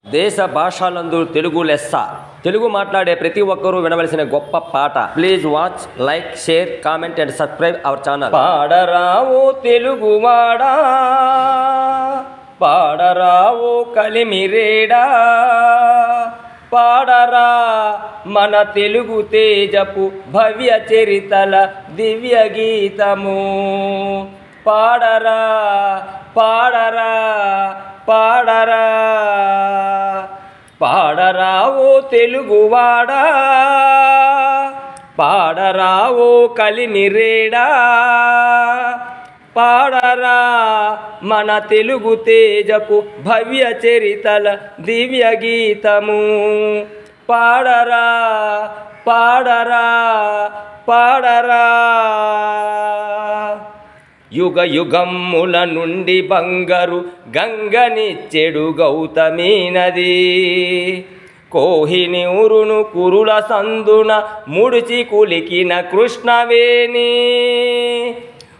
దేశ భాషలందు తెలుగు లెస్స. తెలుగు మాట్లాడే ప్రతి ఒక్కరూ వినవలసిన గొప్ప పాట. Please watch, like, share, comment and subscribe our channel. పాడరావు తెలుగువాడా, పాడరావు కలిమిరేడా, పాడరా మన తెలుగు తేజపు భవ్య చరితల దివ్య గీతము. పాడరా పాడరా పాడరా, పాడరావో తెలుగువాడా, పాడరావో కలిమిరేడా, పాడరా మన తెలుగు తేజపు భవ్య చరితల దివ్య గీతము. పాడరా పాడరా పాడరా, యుగ యుగమ్ముల నుండి బంగారు గంగనిచ్చెడు గౌతమి నది, కోహిని ఉరును కురుల సందున ముడిచి కులికిన కృష్ణవేణి,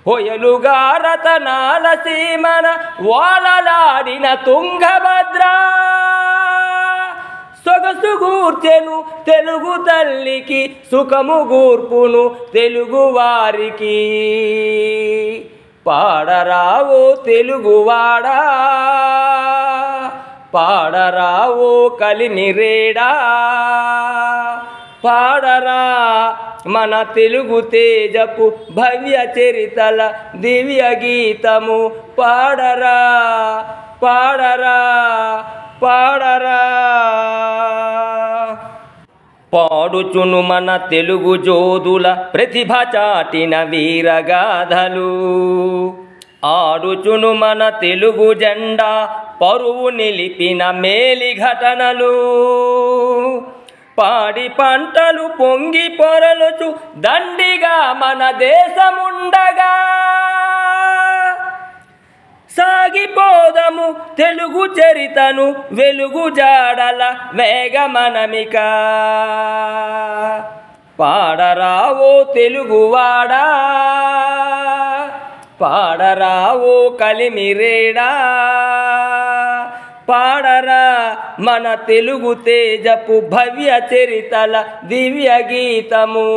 హొయలుగా రతనాల సీమన వాలలాడిన తుంగభద్ర, సొగసు గూర్చెను తెలుగు తల్లికి, సుఖము గూర్పును తెలుగు వారికి. పాడరావో తెలుగువాడా, పాడరావో కలిమిరేడా, పాడరా మన తెలుగు తేజపు భవ్య చరితల దివ్య గీతము. పాడరా పాడరా పాడరా, పాడుచును మన తెలుగు జోదుల ప్రతిభ చాటిన వీరగాథలు, ఆడుచును మన తెలుగు జెండా పరువు నిలిపిన మేలి ఘటనలు, పాడి పంటలు పొంగి పొరలుచు దండిగా మన దేశముండగా, సాగిపోదము తెలుగు చరితను వెలుగు జాడల వేగమనమిక. పాడరావో తెలుగువాడా, పాడరావో కలిమిరేడా, పాడరా మన తెలుగు తేజపు భవ్య చరితల దివ్య గీతము.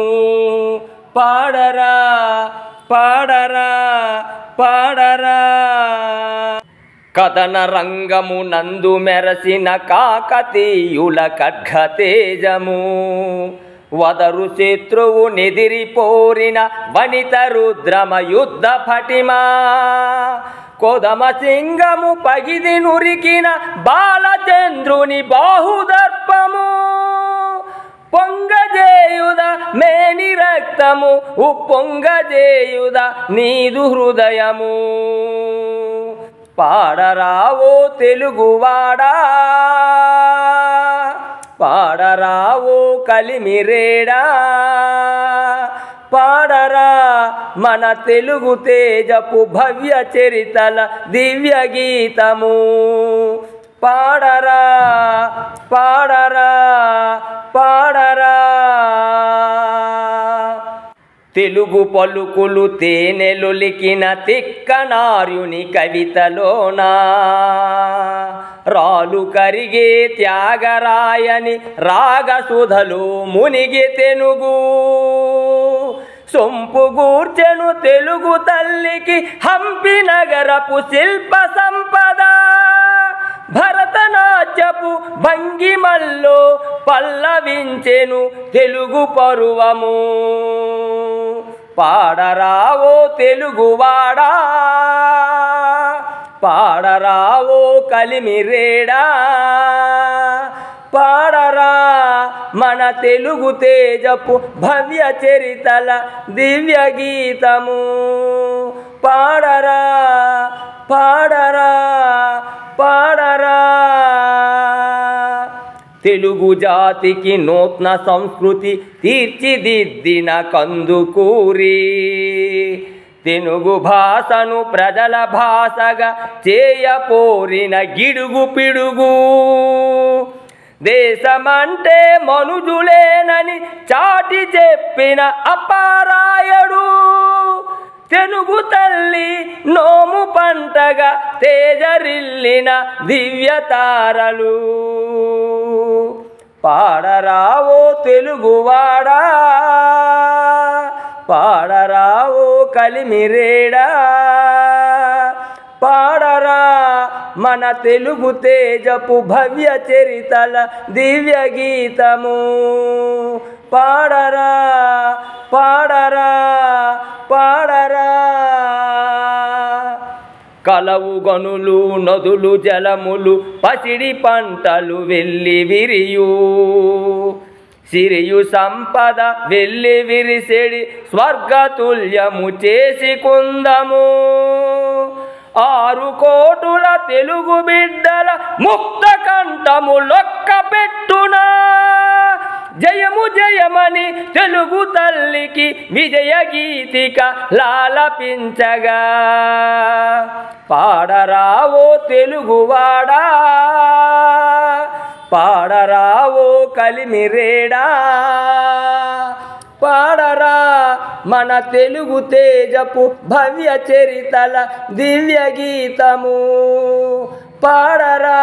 పాడరా పాడరా పాడరా, కథన రంగము నందు మెరసిన కాకతీయుల ఖడ్గ తేజము, వదరు శత్రువు నిదిరిపోరిన వనిత రుద్రమ యుద్ధ పటిమా, కొదమ సింగము పగిది నురికిన బాలచంద్రుని బాహుదర్పము, పొంగజేయుద మేని రక్తము ఉప్పొంగజేయుద నీదు హృదయము. పాడరావో తెలుగువాడా, పాడరావో కలిమిరేడా, పాడరా మన తెలుగు తేజపు భవ్య చరితల దివ్య గీతము. పాడరా పాడరా పాడరా, తెలుగు పలుకులు తేనెలొలికిన తిక్కనార్యుని కవితలోనా, రాలు కరిగే త్యాగరాయని రాగసుధలు మునిగి తెనుగు, సొంపు గూర్చెను తెలుగు తల్లికి హంపి నగరపు శిల్ప సంపద, భరతనాట్యపు భంగిమల్లో పల్లవించెను తెలుగు పరువము. పాడరావో తెలుగువాడా, పాడరావో కలిమిరేడా, పాడరా మన తెలుగు తేజపు భవ్య చరితల దివ్య గీతము. పాడరా పాడరా పాడరా, తెలుగు జాతికి నూతన సంస్కృతి తీర్చిదిద్దిన కందుకూరి, తెలుగు భాషను ప్రజల భాషగా చేయపోరిన గిడుగు పిడుగు, దేశమంటే మనుజులేనని చాటి చెప్పిన అపారాయుడు, తెలుగు తల్లి నోము పంటగా తేజరిల్లిన దివ్య తారలు. పాడరావో తెలుగువాడా, పాడరావో కలిమిరేడా, పాడరా మన తెలుగు తేజపు భవ్య చరితల దివ్య గీతము. పాడరా పాడరా పాడరా. కలవు గనులు నదులు జలములు పసిడి పంటలు వెళ్ళి విరియు, సిరియు సంపద వెళ్ళి విరిసెడి స్వర్గతుల్యము చేసుకుందము. 6 కోటుల తెలుగు బిడ్డల ముక్త కంఠము లొక్క పెట్టునా, జయము జయమని తెలుగు తల్లికి విజయ గీతిక లాలపించగా. పాడరావో తెలుగువాడా, పాడరావో కలిమిరేడా, పాడరా మన తెలుగు తేజపు భవ్య చరితల దివ్య గీతము. పాడరా